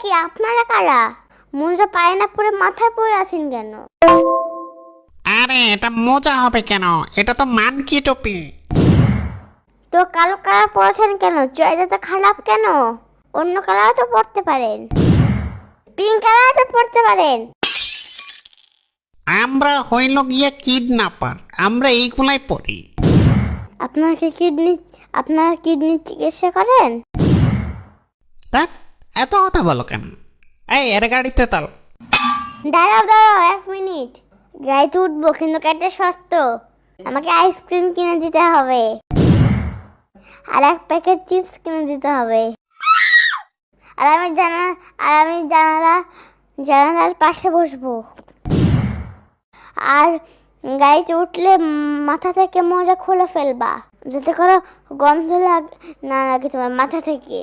কি আপনারা কারা? মোজা পায়ে না পরে মাথায় পরে আছেন কেন? আরে এটা মজা হবে কেন? এটা তো মানকি টুপি। তো কালো কালার পরেছেন কেন? চয়েসটা তো খারাপ কেন? অন্য কালার তো পরতে পারেন, পিঙ্ক কালার তো পরতে পারেন। আমরা হইল গিয়ে কিডন্যাপার, আমরা এইগুলাই পড়ি। আপনারা কিডনি চিকিৎসা করেন? দেখ, এত কথা বলো কেন? এই এর গাড়িতে তাল। দাঁড়াও 1 মিনিট। গাড়িতে উঠবো কিন্তু গাড়িটা সস্ত। আমাকে আইসক্রিম কিনে দিতে হবে, আর 1 প্যাকেট চিপস কিনে দিতে হবে। আর আমি জানালার পাশে বসবো। আর গাড়িতে উঠলে মাথা থেকে মোজা খুলে ফেলবা, যাতে করে গন্ধ না লাগে তোমার মাথা থেকে।